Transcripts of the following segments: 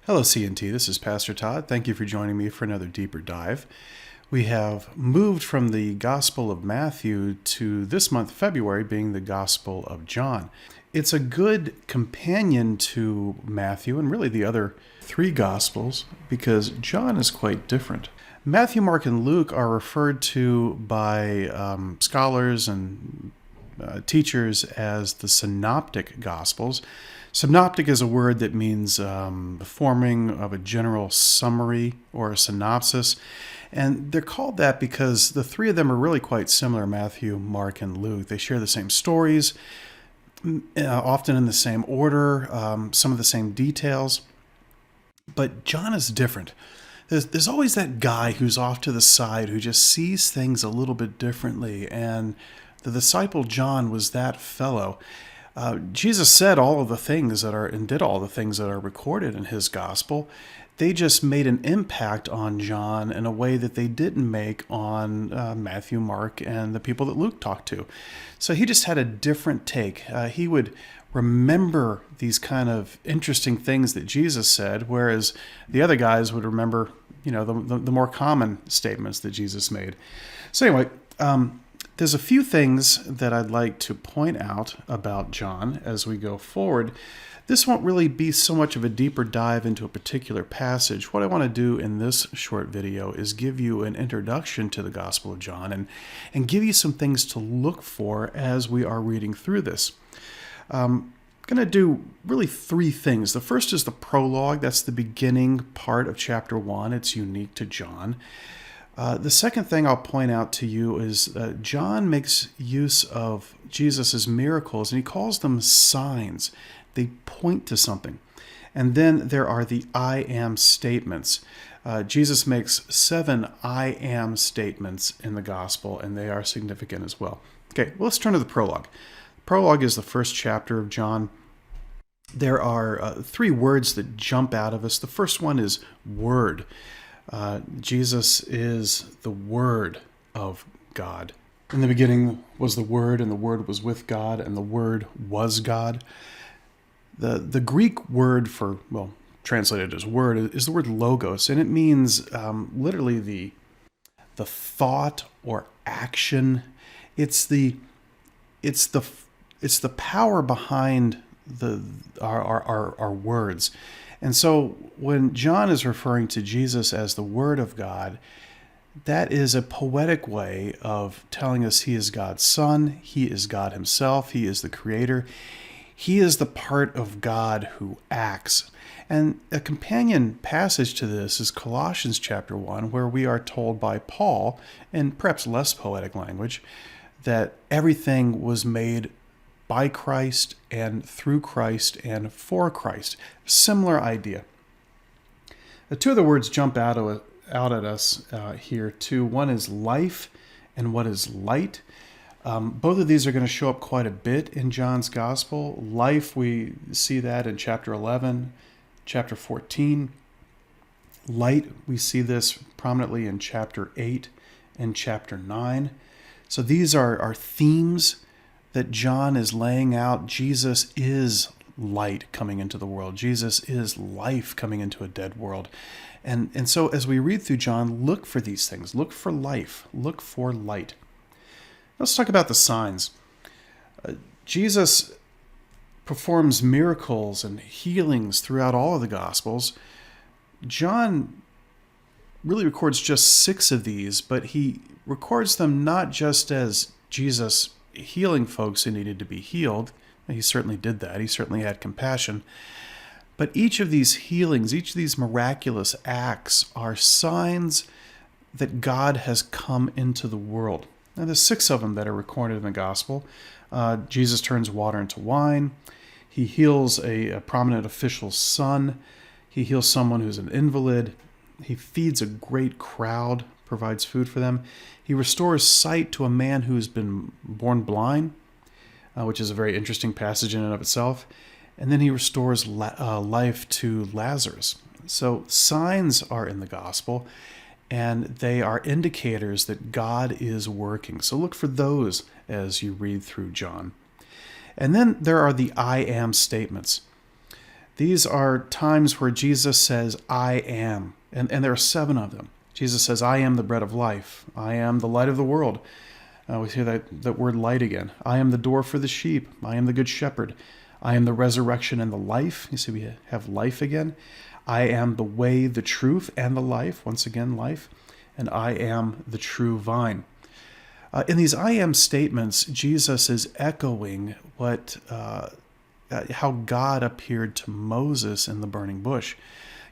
Hello, CNT. This is Pastor Todd. Thank you for joining me for another deeper dive. We have moved from the Gospel of Matthew to this month, February, being the Gospel of John. It's a good companion to Matthew and really the other three Gospels because John is quite different. Matthew, Mark, and Luke are referred to by scholars and teachers as the synoptic Gospels. Synoptic is a word that means the forming of a general summary or a synopsis. And they're called that because the three of them are really quite similar, Matthew, Mark, and Luke. They share the same stories, often in the same order, some of the same details. But John is different. There's always that guy who's off to the side who just sees things a little bit differently. And the disciple John was that fellow. Jesus said all of the things that are and did all the things that are recorded in his gospel. They just made an impact on John in a way that they didn't make on Matthew, Mark, and the people that Luke talked to. So he just had a different take. He would remember these kind of interesting things that Jesus said, whereas the other guys would remember, the more common statements that Jesus made. So anyway, there's a few things that I'd like to point out about John as we go forward. This won't really be so much of a deeper dive into a particular passage. What I want to do in this short video is give you an introduction to the Gospel of John and give you some things to look for as we are reading through this. I'm going to do really three things. The first is the prologue. That's the beginning part of chapter 1. It's unique to John. The second thing I'll point out to you is John makes use of Jesus' miracles, and he calls them signs. They point to something. And then there are the I am statements. Jesus makes 7 I am statements in the gospel, and they are significant as well. Okay, well, let's turn to the prologue. The prologue is the first chapter of John. There are 3 words that jump out of us. The first one is word. Jesus is the Word of God. In the beginning was the Word, and the Word was with God, and the Word was God. The Greek word for, translated as word, is the word logos, and it means literally the thought or action. It's the power behind our words. And so when John is referring to Jesus as the Word of God, that is a poetic way of telling us he is God's Son, he is God himself, he is the Creator, he is the part of God who acts. And a companion passage to this is Colossians chapter 1, where we are told by Paul, in perhaps less poetic language, that everything was made by Christ and through Christ and for Christ. Similar idea. The 2 other words jump out at us here too. One is life and what is light. Both of these are going to show up quite a bit in John's gospel. Life, we see that in chapter 11, chapter 14. Light, we see this prominently in chapter 8 and chapter 9. So these are themes that John is laying out. Jesus is light coming into the world. Jesus is life coming into a dead world. And so as we read through John, look for these things. Look for life. Look for light. Let's talk about the signs. Jesus performs miracles and healings throughout all of the Gospels. John really records just 6 of these, but he records them not just as Jesus healing folks who needed to be healed. He certainly did that. He certainly had compassion. But each of these healings, each of these miraculous acts are signs that God has come into the world. Now, there's 6 of them that are recorded in the gospel. Jesus turns water into wine. He heals a prominent official's son. He heals someone who's an invalid. He feeds a great crowd, provides food for them. He restores sight to a man who has been born blind, which is a very interesting passage in and of itself. And then he restores life to Lazarus. So signs are in the gospel, and they are indicators that God is working. So look for those as you read through John. And then there are the I am statements. These are times where Jesus says, I am. And there are 7 of them. Jesus says, I am the bread of life. I am the light of the world. We hear that word light again. I am the door for the sheep. I am the good shepherd. I am the resurrection and the life. You see, we have life again. I am the way, the truth, and the life. Once again, life. And I am the true vine. In these I am statements, Jesus is echoing how God appeared to Moses in the burning bush.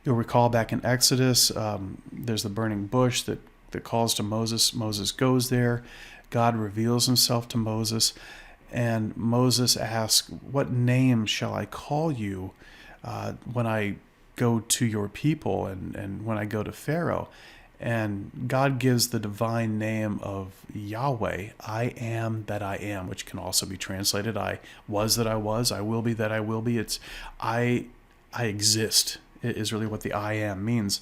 You'll recall back in Exodus, there's the burning bush that calls to Moses. Moses goes there. God reveals himself to Moses. And Moses asks, what name shall I call you when I go to your people and when I go to Pharaoh? And God gives the divine name of Yahweh, I am that I am, which can also be translated, I was that I was, I will be that I will be. It's I exist is really what the I am means.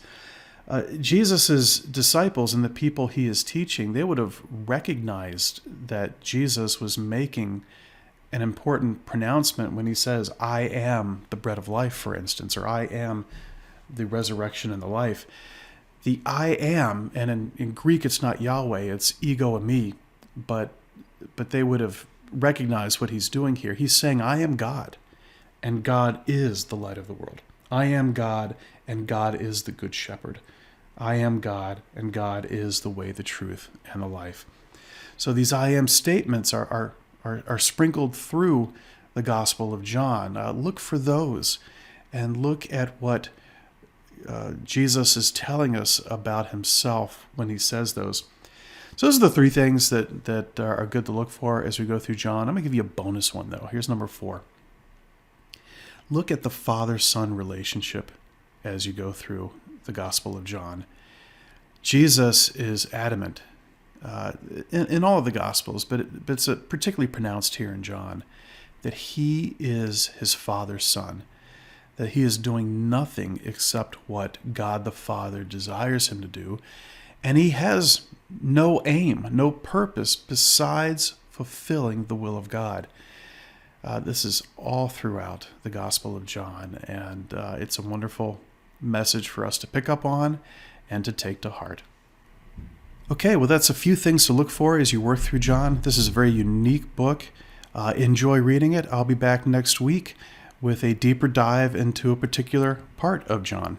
Jesus' disciples and the people he is teaching, they would have recognized that Jesus was making an important pronouncement when he says, I am the bread of life, for instance, or I am the resurrection and the life. The I am, and in Greek it's not Yahweh, it's ego eimi, but they would have recognized what he's doing here. He's saying, I am God, and God is the light of the world. I am God, and God is the good shepherd. I am God, and God is the way, the truth, and the life. So these I am statements are sprinkled through the Gospel of John. Look for those, and look at what Jesus is telling us about himself when he says those. So those are the 3 things that are good to look for as we go through John. I'm going to give you a bonus one, though. Here's number 4. Look at the Father-Son relationship as you go through the Gospel of John. Jesus is adamant in all of the Gospels, but it's particularly pronounced here in John, that he is his Father's Son, that he is doing nothing except what God the Father desires him to do, and he has no aim, no purpose besides fulfilling the will of God. This is all throughout the Gospel of John, and it's a wonderful message for us to pick up on and to take to heart. Okay, well, that's a few things to look for as you work through John. This is a very unique book. Enjoy reading it. I'll be back next week with a deeper dive into a particular part of John.